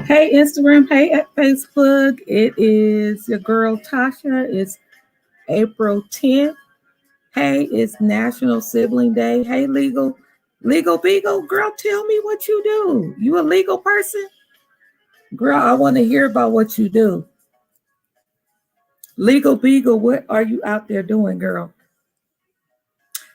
Hey Instagram, hey at Facebook. It is your girl Tasha. It's April 10th. Hey, it's National Sibling Day. Hey, legal beagle, girl, tell me what you do. You a legal person? Girl, I want to hear about what you do. Legal beagle, what are you out there doing, girl?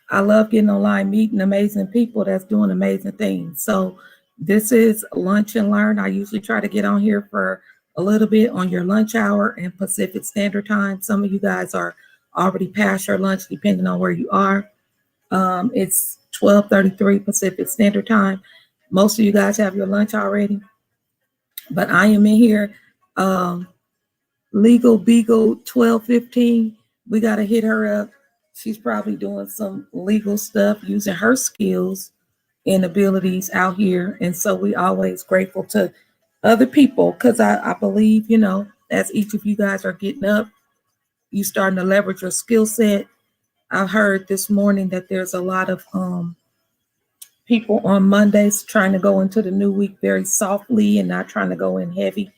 I love getting online, meeting amazing people that's doing amazing things. So this is Lunch and Learn. I usually try to get on here for a little bit on your lunch hour and Pacific Standard Time. Some of you guys are already past your lunch, depending on where you are. It's 12:33 Pacific Standard Time. Most of you guys have your lunch already, but I am in here. Legal Beagle 1215. We got to hit her up. She's probably doing some legal stuff using her skills and abilities out here. And so we always grateful to other people because I believe, as each of you guys are getting up, you starting to leverage your skill set. I heard this morning that there's a lot of people on Mondays trying to go into the new week very softly and not trying to go in heavy.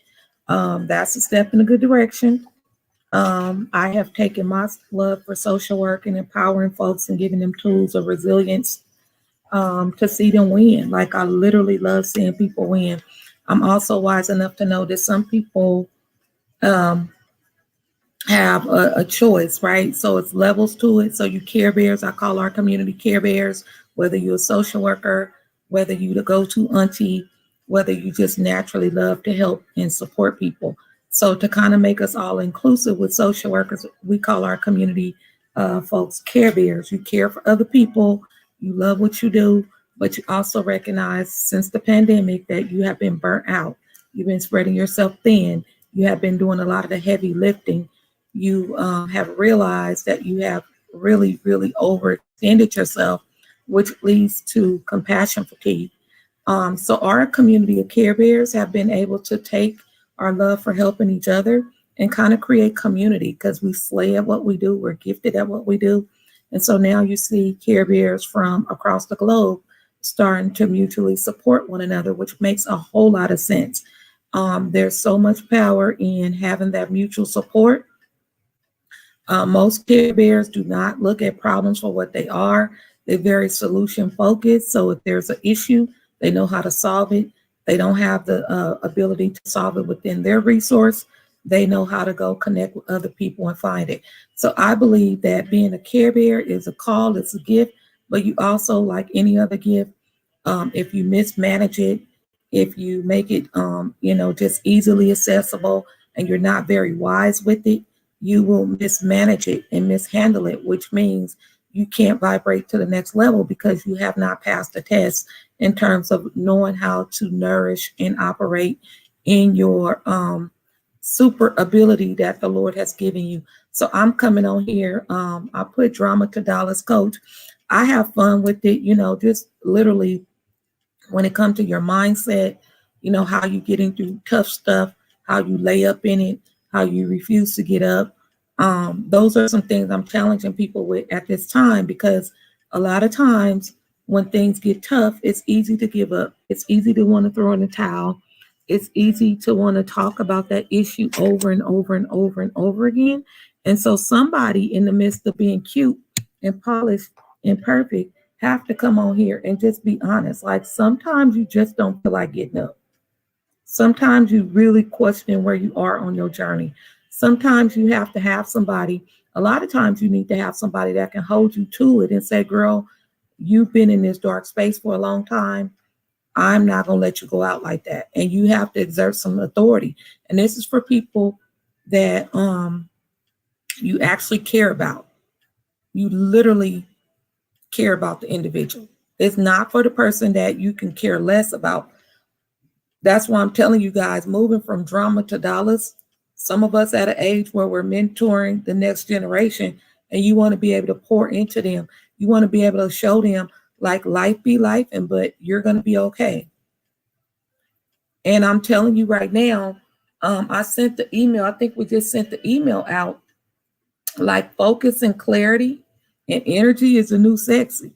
That's a step in a good direction. I have taken my love for social work and empowering folks and giving them tools of resilience to see them win. Like I literally love seeing people win. I'm also wise enough to know that some people have a choice, right? So it's levels to it. So you care bears, I call our community care bears, whether you're a social worker, whether you the go-to auntie, whether you just naturally love to help and support people. So to kind of make us all inclusive with social workers, we call our community folks care bears. You care for other people, you love what you do, but you also recognize since the pandemic that you have been burnt out. You've been spreading yourself thin. You have been doing a lot of the heavy lifting. You have realized that you have really, really overextended yourself, which leads to compassion fatigue. So our community of Care Bears have been able to take our love for helping each other and kind of create community because we slay at what we do. We're gifted at what we do. And so now you see Care Bears from across the globe starting to mutually support one another, which makes a whole lot of sense. There's so much power in having that mutual support. Most Care Bears do not look at problems for what they are. They're very solution focused. So if there's an issue, they know how to solve it. They don't have the ability to solve it within their resource. They know how to go connect with other people and find it. So I believe that being a Care Bear is a call, it's a gift, but you also, like any other gift, if you mismanage it, if you make it, just easily accessible and you're not very wise with it, you will mismanage it and mishandle it, which means you can't vibrate to the next level because you have not passed the test in terms of knowing how to nourish and operate in your super ability that the Lord has given you. So I'm coming on here. I put Drama to Dollars Coach. I have fun with it, just literally when it comes to your mindset, how you getting through tough stuff, how you lay up in it, how you refuse to get up. Those are some things I'm challenging people with at this time because a lot of times when things get tough, it's easy to give up. It's easy to want to throw in the towel. It's easy to want to talk about that issue over and over and over and over again. And so somebody in the midst of being cute and polished and perfect have to come on here and just be honest. Like sometimes you just don't feel like getting up. Sometimes you really question where you are on your journey. Sometimes you have to have somebody, a lot of times you need to have somebody that can hold you to it and say, girl, you've been in this dark space for a long time. I'm not going to let you go out like that. And you have to exert some authority. And this is for people that you actually care about. You literally care about the individual. It's not for the person that you can care less about. That's why I'm telling you guys, moving from drama to dollars, some of us at an age where we're mentoring the next generation and you want to be able to pour into them. You want to be able to show them like life be life, but you're going to be okay. And I'm telling you right now, I sent the email. I think we just sent the email out. Like focus and clarity and energy is the new sexy.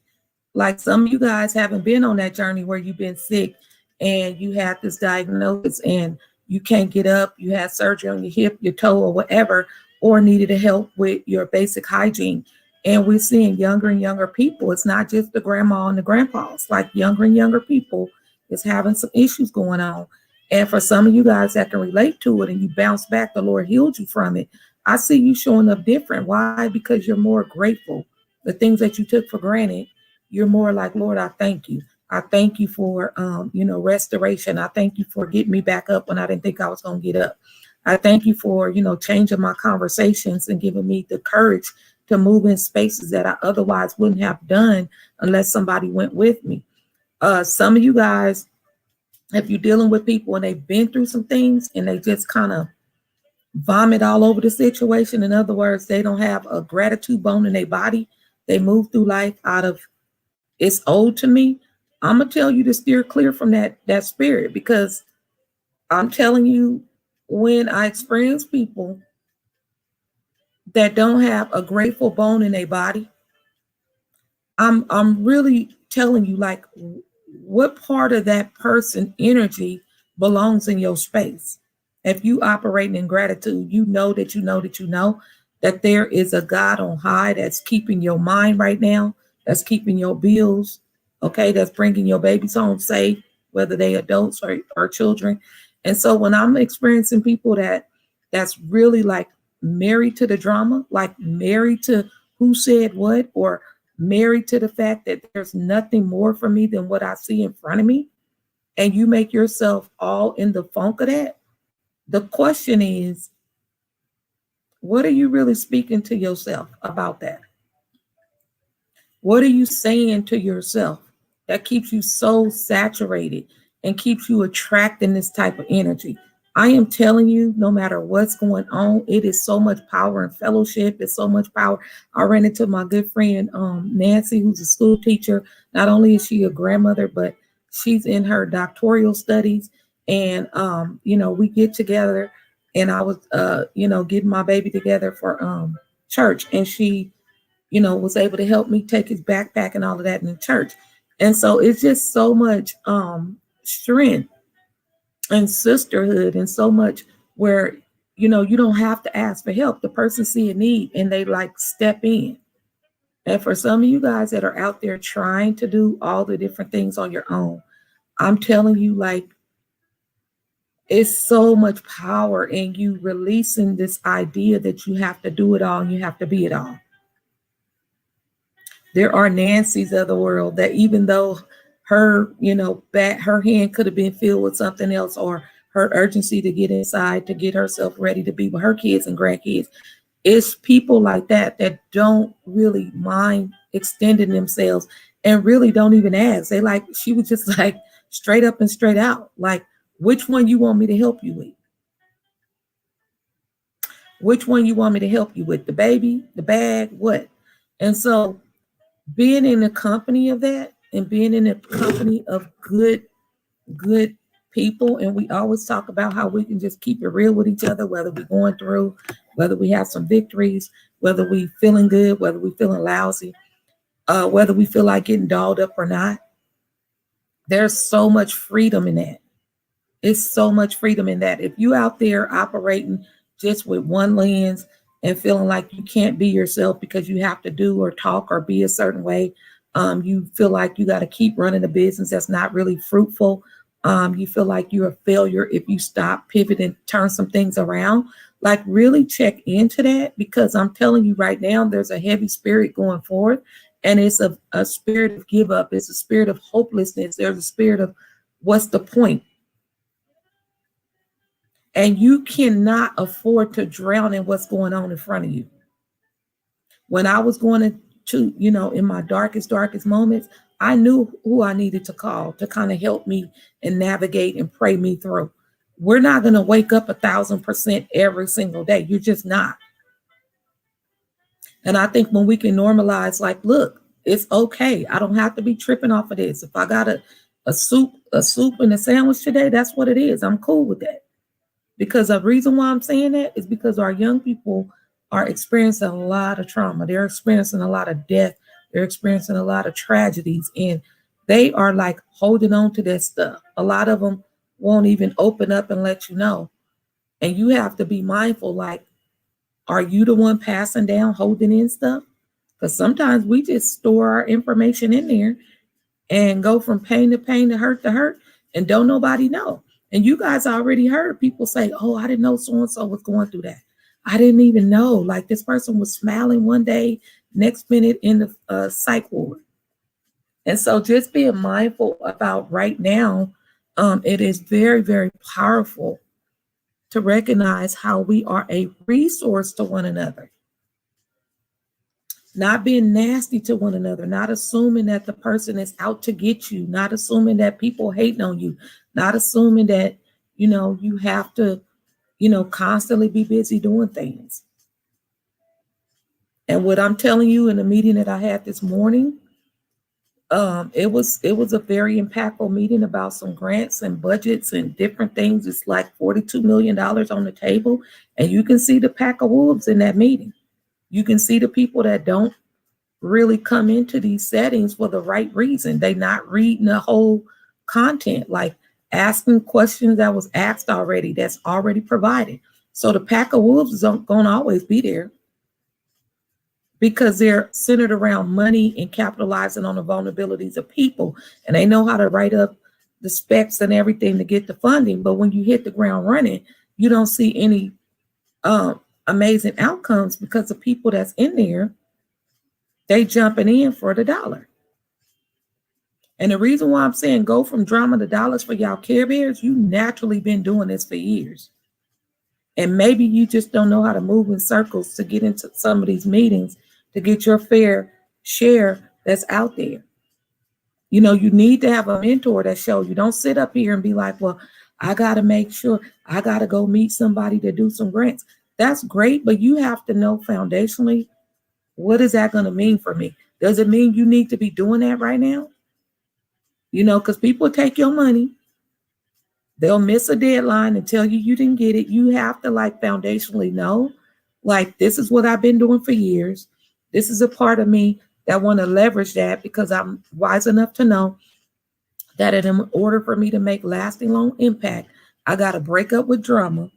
Like some of you guys haven't been on that journey where you've been sick and you had this diagnosis and you can't get up, you had surgery on your hip, your toe, or whatever, or needed help with your basic hygiene. And we're seeing younger and younger people. It's not just the grandma and the grandpas, like younger and younger people is having some issues going on. And for some of you guys that can relate to it and you bounce back, the Lord healed you from it. I see you showing up different. Why? Because you're more grateful. The things that you took for granted, you're more like, Lord, I thank you. I thank you for, restoration. I thank you for getting me back up when I didn't think I was going to get up. I thank you for, changing my conversations and giving me the courage to move in spaces that I otherwise wouldn't have done unless somebody went with me. Some of you guys, if you're dealing with people and they've been through some things and they just kind of vomit all over the situation. In other words, they don't have a gratitude bone in their body. They move through life out of it's old to me. I'm gonna tell you to steer clear from that spirit because I'm telling you, when I experience people that don't have a grateful bone in their body, I'm really telling you, like, what part of that person energy belongs in your space. If you operating in gratitude, you know that there is a God on high that's keeping your mind right now, that's keeping your bills, okay, that's bringing your babies home safe, whether they adults or children. And so when I'm experiencing people that's really like married to the drama, like married to who said what, or married to the fact that there's nothing more for me than what I see in front of me, and you make yourself all in the funk of that, the question is, what are you really speaking to yourself about that? What are you saying to yourself that keeps you so saturated and keeps you attracting this type of energy? I am telling you, no matter what's going on, it is so much power and fellowship. It's so much power. I ran into my good friend, Nancy, who's a school teacher. Not only is she a grandmother, but she's in her doctoral studies. And, we get together, and I was, getting my baby together for church. And she was able to help me take his backpack and all of that in the church. And so it's just so much strength and sisterhood, and so much where, you don't have to ask for help. The person see a need and they like step in. And for some of you guys that are out there trying to do all the different things on your own, I'm telling you, like, it's so much power in you releasing this idea that you have to do it all and you have to be it all. There are Nancy's of the world that, even though her, her hand could have been filled with something else, or her urgency to get inside, to get herself ready to be with her kids and grandkids, it's people like that that don't really mind extending themselves and really don't even ask. They like, she was just like straight up and straight out, like, which one you want me to help you with? Which one you want me to help you with? The baby, the bag, what? And so being in the company of that, and being in the company of good people, and we always talk about how we can just keep it real with each other, whether we're going through, whether we have some victories, whether we feeling good, whether we feeling lousy, whether we feel like getting dolled up or not. There's so much freedom in that. It's so much freedom in that. If you out there operating just with one lens and feeling like you can't be yourself because you have to do or talk or be a certain way, you feel like you got to keep running a business that's not really fruitful. You feel like you're a failure if you stop, pivot, and turn some things around. Like, really check into that, because I'm telling you right now, there's a heavy spirit going forward, and it's a spirit of give up. It's a spirit of hopelessness. There's a spirit of what's the point? And you cannot afford to drown in what's going on in front of you. When I was going to, in my darkest moments, I knew who I needed to call to kind of help me and navigate and pray me through. We're not going to wake up 1,000% every single day. You're just not. And I think when we can normalize, like, look, it's okay. I don't have to be tripping off of this. If I got a soup and a sandwich today, that's what it is. I'm cool with that. Because the reason why I'm saying that is because our young people are experiencing a lot of trauma. They're experiencing a lot of death. They're experiencing a lot of tragedies, and they are like holding on to that stuff. A lot of them won't even open up and let you know. And you have to be mindful, like, are you the one passing down, holding in stuff? Because sometimes we just store our information in there and go from pain to pain, to hurt, and don't nobody know. And you guys already heard people say, oh, I didn't know so-and-so was going through that. I didn't even know. Like, this person was smiling one day, next minute in the psych ward. And so just being mindful about right now, it is very, very powerful to recognize how we are a resource to one another. Not being nasty to one another, not assuming that the person is out to get you, not assuming that people hating on you, not assuming that, you have to, constantly be busy doing things. And what I'm telling you, in the meeting that I had this morning, it was a very impactful meeting about some grants and budgets and different things. It's like $42 million on the table. And you can see the pack of wolves in that meeting. You can see the people that don't really come into these settings for the right reason. They're not reading the whole content, like asking questions that was asked already, that's already provided. So the pack of wolves is going to always be there, because they're centered around money and capitalizing on the vulnerabilities of people. And they know how to write up the specs and everything to get the funding. But when you hit the ground running, you don't see any amazing outcomes, because the people that's in there, they jumping in for the dollar. And the reason why I'm saying go from drama to dollars for y'all Care Bears, you naturally been doing this for years. And maybe you just don't know how to move in circles to get into some of these meetings to get your fair share that's out there. You know, you need to have a mentor that shows you. Don't sit up here and be like, well, I got to make sure I got to go meet somebody to do some grants. That's great, but you have to know foundationally, what is that going to mean for me? Does it mean you need to be doing that right now? You know, because people take your money. They'll miss a deadline and tell you you didn't get it. You have to like foundationally know, like, this is what I've been doing for years. This is a part of me that want to leverage that because I'm wise enough to know that in order for me to make lasting long impact, I got to break up with drama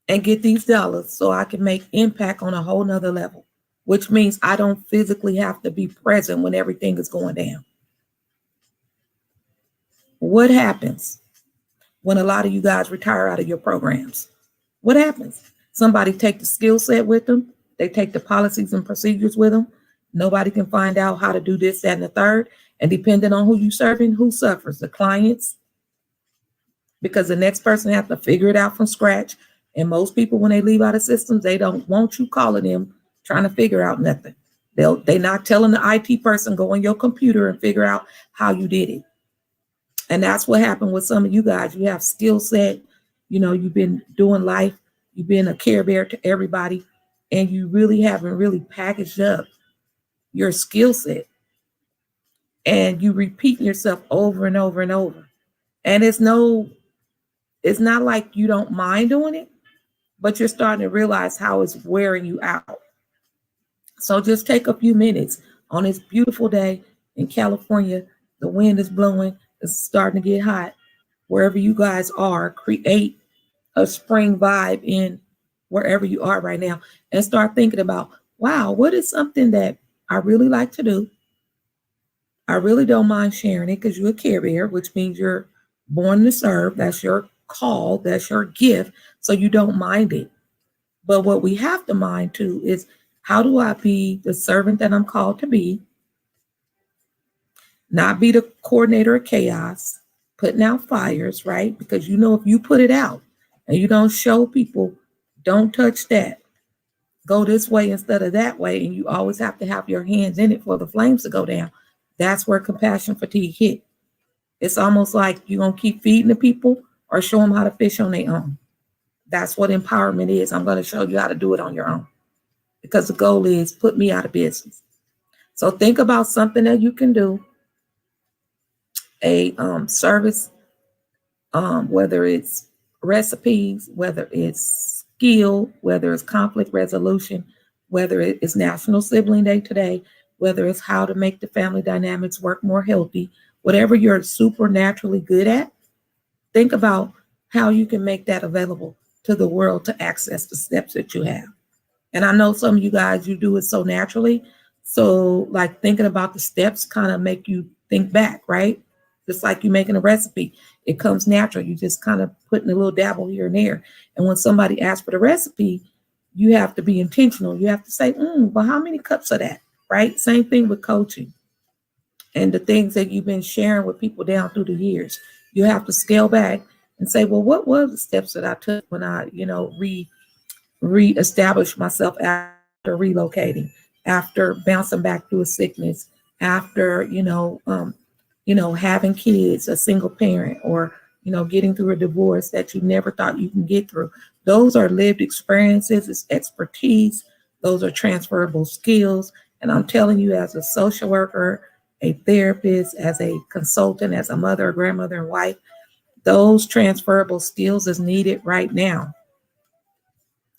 and get these dollars so I can make impact on a whole nother level, which means I don't physically have to be present when everything is going down. What happens when a lot of you guys retire out of your programs? What happens? Somebody take the skill set with them. They take the policies and procedures with them. Nobody can find out how to do this, that, and the third. And depending on who you're serving, who suffers? The clients, because the next person has to figure it out from scratch. And most people, when they leave out of systems, they don't want you calling them trying to figure out nothing. They're not telling the IT person, go on your computer and figure out how you did it. And that's what happened with some of you guys. You have skill set, you know, you've been doing life, you've been a care bear to everybody, and you really haven't really packaged up your skill set. And you repeat yourself over and over and over. And it's not like you don't mind doing it, but you're starting to realize how it's wearing you out. So just take a few minutes on this beautiful day in California. The wind is blowing. It's starting to get hot. Wherever you guys are, create a spring vibe in wherever you are right now and start thinking about, wow, what is something that I really like to do? I really don't mind sharing it because you're a care bear, which means you're born to serve. That's your call. That's your gift. So you don't mind it. But what we have to mind too is, how do I be the servant that I'm called to be? Not be the coordinator of chaos, putting out fires, right? Because you know, if you put it out and you don't show people, don't touch that, go this way instead of that way, and you always have to have your hands in it for the flames to go down, that's where compassion fatigue hit. It's almost like you're going to keep feeding the people or show them how to fish on their own. That's what empowerment is. I'm going to show you how to do it on your own, because the goal is put me out of business. So think about something that you can do, a service, whether it's recipes, whether it's skill, whether it's conflict resolution, whether it is National Sibling Day today, whether it's how to make the family dynamics work more healthy, whatever you're supernaturally good at, think about how you can make that available to the world to access the steps that you have. And I know some of you guys, you do it so naturally. So like thinking about the steps kind of make you think back, right? Just like you making a recipe, it comes natural. You just kind of putting a little dabble here and there. And when somebody asks for the recipe, you have to be intentional. You have to say, but how many cups of that, right? Same thing with coaching and the things that you've been sharing with people down through the years. You have to scale back and say, well, what were the steps that I took when I, reestablished myself after relocating, after bouncing back through a sickness, after, having kids, a single parent, or, getting through a divorce that you never thought you can get through. Those are lived experiences, it's expertise. Those are transferable skills. And I'm telling you, as a social worker, a therapist, as a consultant, as a mother, a grandmother, and wife, those transferable skills is needed right now.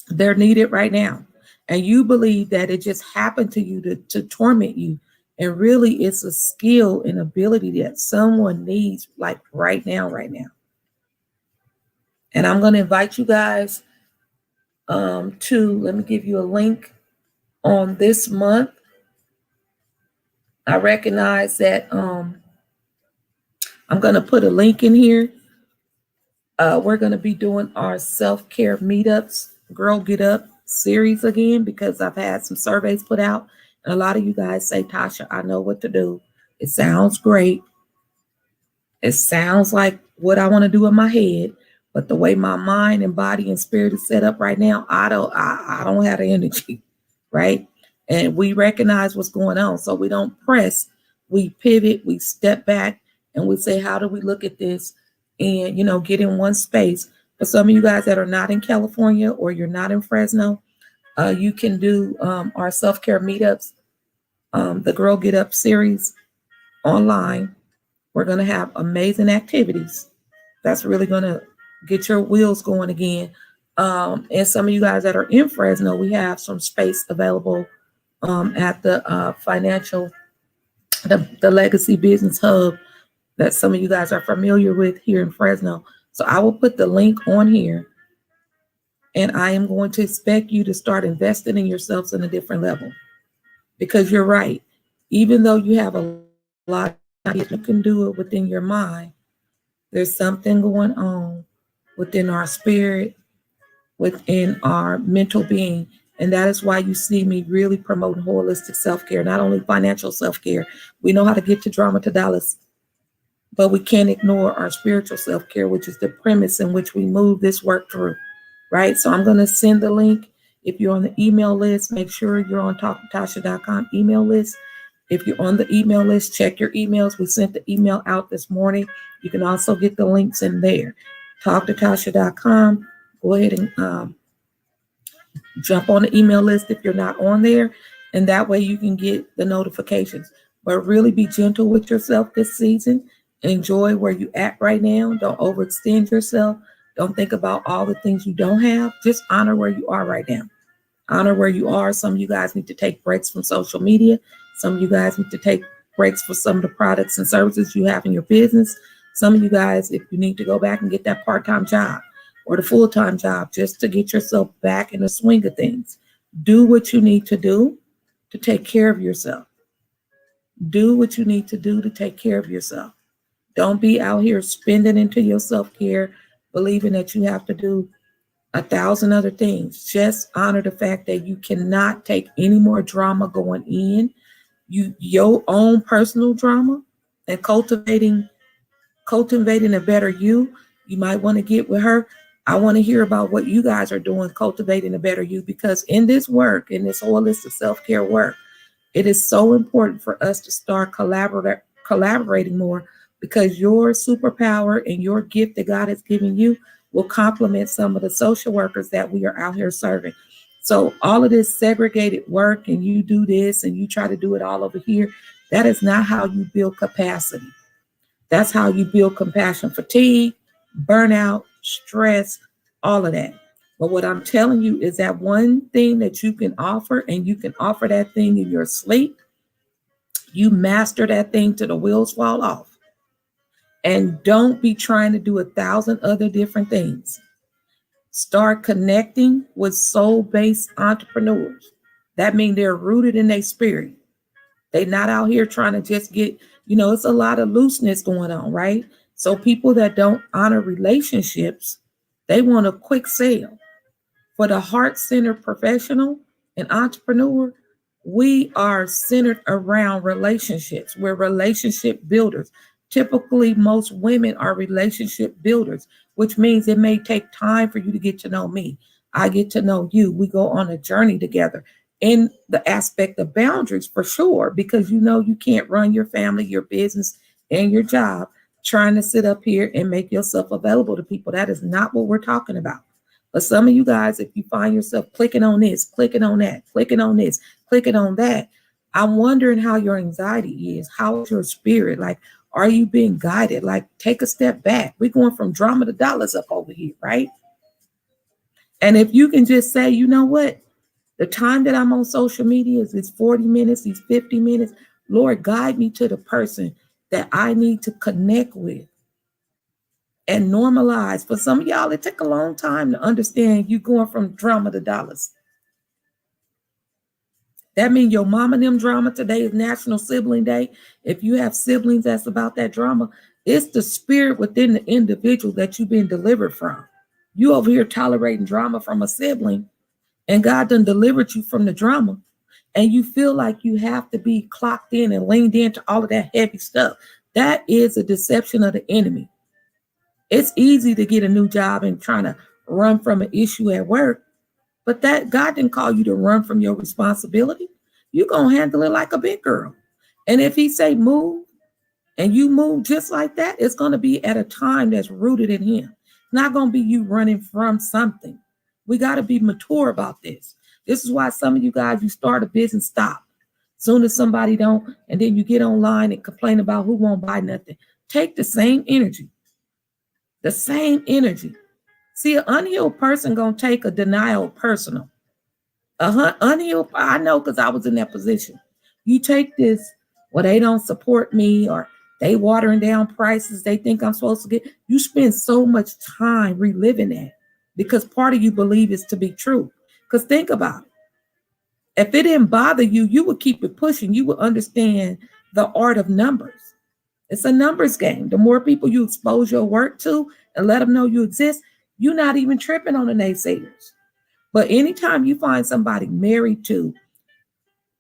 They're needed right now. And you believe that it just happened to you to torment you. And really, it's a skill and ability that someone needs like right now. And I'm going to invite you guys let me give you a link on this month. I recognize that I'm going to put a link in here. We're going to be doing our self-care meetups, Girl Get Up series again, because I've had some surveys put out And a lot of you guys say, Tasha, I know what to do. It sounds great. It sounds like what I want to do in my head, but the way my mind and body and spirit is set up right now, I don't have the energy, right? And we recognize what's going on. So we don't press, we pivot, we step back, and we say, how do we look at this and get in one space? For some of you guys that are not in California or you're not in Fresno, you can do our self-care meetups, the Girl Get Up series online. We're going to have amazing activities. That's really going to get your wheels going again. And some of you guys that are in Fresno, we have some space available at the the Legacy Business Hub that some of you guys are familiar with here in Fresno. So I will put the link on here, and I am going to expect you to start investing in yourselves in a different level, because you're right. Even though you have a lot of ideas, you can do it within your mind. There's something going on within our spirit, within our mental being. And that is why you see me really promoting holistic self-care, not only financial self-care. We know how to get to drama to dollars, but we can't ignore our spiritual self-care, which is the premise in which we move this work through, right? So I'm going to send the link. If you're on the email list, make sure you're on talktotasha.com email list. If you're on the email list, check your emails. We sent the email out this morning. You can also get the links in there. Talktotasha.com. Go ahead and jump on the email list if you're not on there, and that way you can get the notifications. But really be gentle with yourself this season. Enjoy where you at right now. Don't overextend yourself. Don't think about all the things you don't have. Just honor where you are right now. Honor where you are. Some of you guys need to take breaks from social media. Some of you guys need to take breaks for some of the products and services you have in your business. Some of you guys, if you need to go back and get that part-time job or the full-time job just to get yourself back in the swing of things. Do what you need to do to take care of yourself. Do what you need to do to take care of yourself. Don't be out here spending into your self-care, believing that you have to do 1,000 other things. Just honor the fact that you cannot take any more drama going in. Your own personal drama and cultivating a better you. You might want to get with her. I want to hear about what you guys are doing, cultivating a better you, because in this work, in this holistic self-care work, it is so important for us to start collaborating more, because your superpower and your gift that God has given you will complement some of the social workers that we are out here serving. So all of this segregated work, and you do this and you try to do it all over here, that is not how you build capacity. That's how you build compassion, fatigue, burnout, stress, all of that. But what I'm telling you is that one thing that you can offer, and you can offer that thing in your sleep. You master that thing till the wheels fall off. And don't be trying to do 1,000 other different things. Start connecting with soul-based entrepreneurs. That means they're rooted in their spirit. They're not out here trying to just get, it's a lot of looseness going on, right? So people that don't honor relationships, they want a quick sale. For the heart-centered professional and entrepreneur, we are centered around relationships. We're relationship builders. Typically, most women are relationship builders, which means it may take time for you to get to know me. I get to know you. We go on a journey together in the aspect of boundaries, for sure, because you can't run your family, your business, and your job trying to sit up here and make yourself available to people. That is not what we're talking about. But some of you guys, if you find yourself clicking on this, clicking on that, clicking on this, clicking on that, I'm wondering how your anxiety is. How is your spirit? Like, are you being guided? Like, take a step back. We're going from drama to dollars up over here, right? And if you can just say, you know what? The time that I'm on social media is 40 minutes, these 50 minutes. Lord, guide me to the person that I need to connect with and normalize. For some of y'all, it took a long time to understand you going from drama to dollars. That means your mama and them drama. Today is National Sibling Day. If you have siblings that's about that drama, it's the spirit within the individual that you've been delivered from. You over here tolerating drama from a sibling, and God done delivered you from the drama. and you feel like you have to be clocked in and leaned into all of that heavy stuff, that is a deception of the enemy. It's easy to get a new job and trying to run from an issue at work, but that God didn't call you to run from your responsibility. You're going to handle it like a big girl. And if he say move and you move just like that, it's going to be at a time that's rooted in him. It's not going to be you running from something. We got to be mature about this. This is why some of you guys, you start a business, stop. Soon as somebody don't, and then you get online and complain about who won't buy nothing. Take the same energy. The same energy. See, an unhealed person going to take a denial personal. Unhealed, I know because I was in that position. You take this, well, they don't support me, or they watering down prices they think I'm supposed to get. You spend so much time reliving that because part of you believe it's to be true. Because think about it. If it didn't bother you, you would keep it pushing. You would understand the art of numbers. It's a numbers game. The more people you expose your work to and let them know you exist, you're not even tripping on the naysayers. But anytime you find somebody married to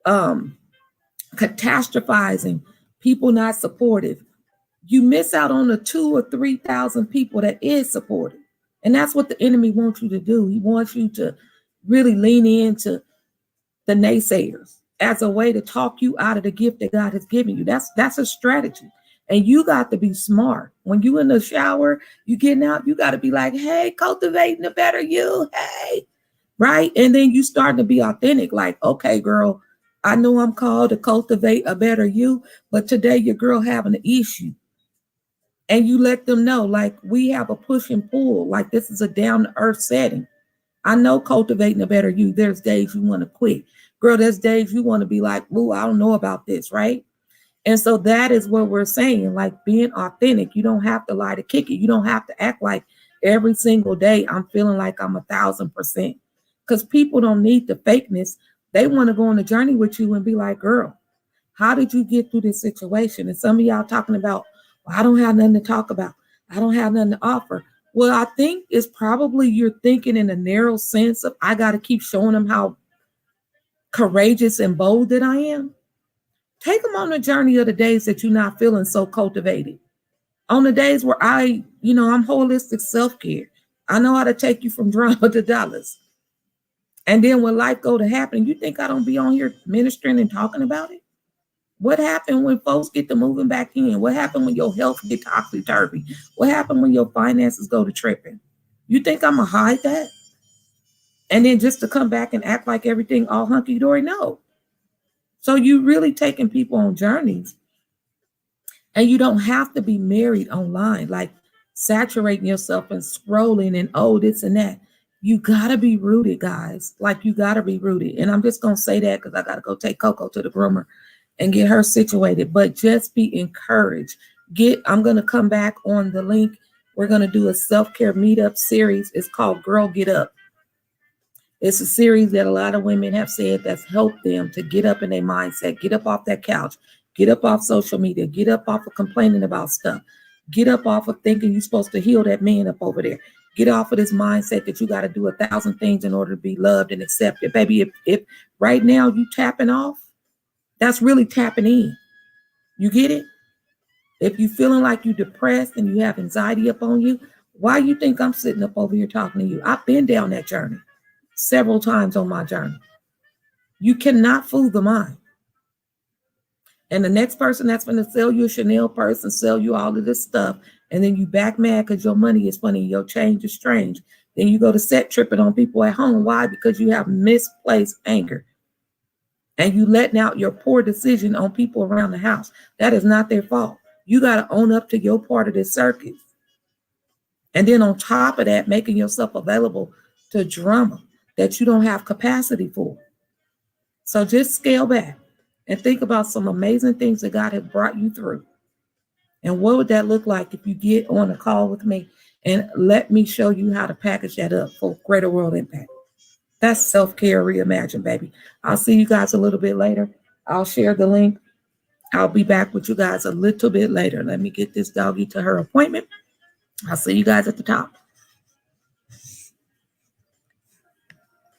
catastrophizing, people not supportive, you miss out on the 2,000 or 3,000 people that is supportive. And that's what the enemy wants you to do. He wants you to really lean into the naysayers as a way to talk you out of the gift that God has given you. That's a strategy. And you got to be smart. When you in the shower, you getting out, you got to be like, hey, cultivating a better you. Hey, right? And then you start to be authentic. Like, okay, girl, I know I'm called to cultivate a better you, but today your girl having an issue. And you let them know, like, we have a push and pull. Like, this is a down to earth setting. I know cultivating a better you. There's days you want to quit. Girl, there's days you want to be like, ooh, I don't know about this, right? And so that is what we're saying, like being authentic. You don't have to lie to kick it. You don't have to act like every single day I'm feeling like I'm 1,000%. Because people don't need the fakeness. They want to go on a journey with you and be like, girl, how did you get through this situation? And some of y'all talking about, well, I don't have nothing to talk about. I don't have nothing to offer. Well, I think it's probably you're thinking in a narrow sense of I got to keep showing them how courageous and bold that I am. Take them on the journey of the days that you're not feeling so cultivated. On the days where I'm holistic self-care. I know how to take you from drama to dollars. And then when life go to happen, you think I don't be on here ministering and talking about it? What happened when folks get to moving back in? What happened when your health get topsy-turvy? What happened when your finances go to tripping? You think I'm going to hide that? And then just to come back and act like everything all hunky-dory? No. So you really taking people on journeys. And you don't have to be married online, like saturating yourself and scrolling and this and that. You got to be rooted, guys. Like you got to be rooted. And I'm just going to say that because I got to go take Coco to the groomer and get her situated. But just be encouraged. I'm going to come back on the link. We're going to do a self-care meetup series. It's called Girl Get Up. It's a series that a lot of women have said that's helped them to get up in their mindset, get up off that couch, get up off social media, get up off of complaining about stuff, get up off of thinking you're supposed to heal that man up over there. Get off of this mindset that you got to do 1,000 things in order to be loved and accepted. Baby, if right now you tapping off, that's really tapping in. You get it? If you feeling like you're depressed and you have anxiety up on you, why you think I'm sitting up over here talking to you? I've been down that journey several times on my journey. You cannot fool the mind. And the next person that's going to sell you a Chanel purse and sell you all of this stuff, and then you back mad because your money is funny, your change is strange. Then you go to set tripping on people at home. Why? Because you have misplaced anger. And you letting out your poor decision on people around the house. That is not their fault. You got to own up to your part of this circus. And then on top of that, making yourself available to drama that you don't have capacity for. So just scale back and think about some amazing things that God has brought you through. And what would that look like if you get on a call with me and let me show you how to package that up for greater world impact? That's self-care reimagined, baby. I'll see you guys a little bit later. I'll share the link. I'll be back with you guys a little bit later. Let me get this doggy to her appointment. I'll see you guys at the top.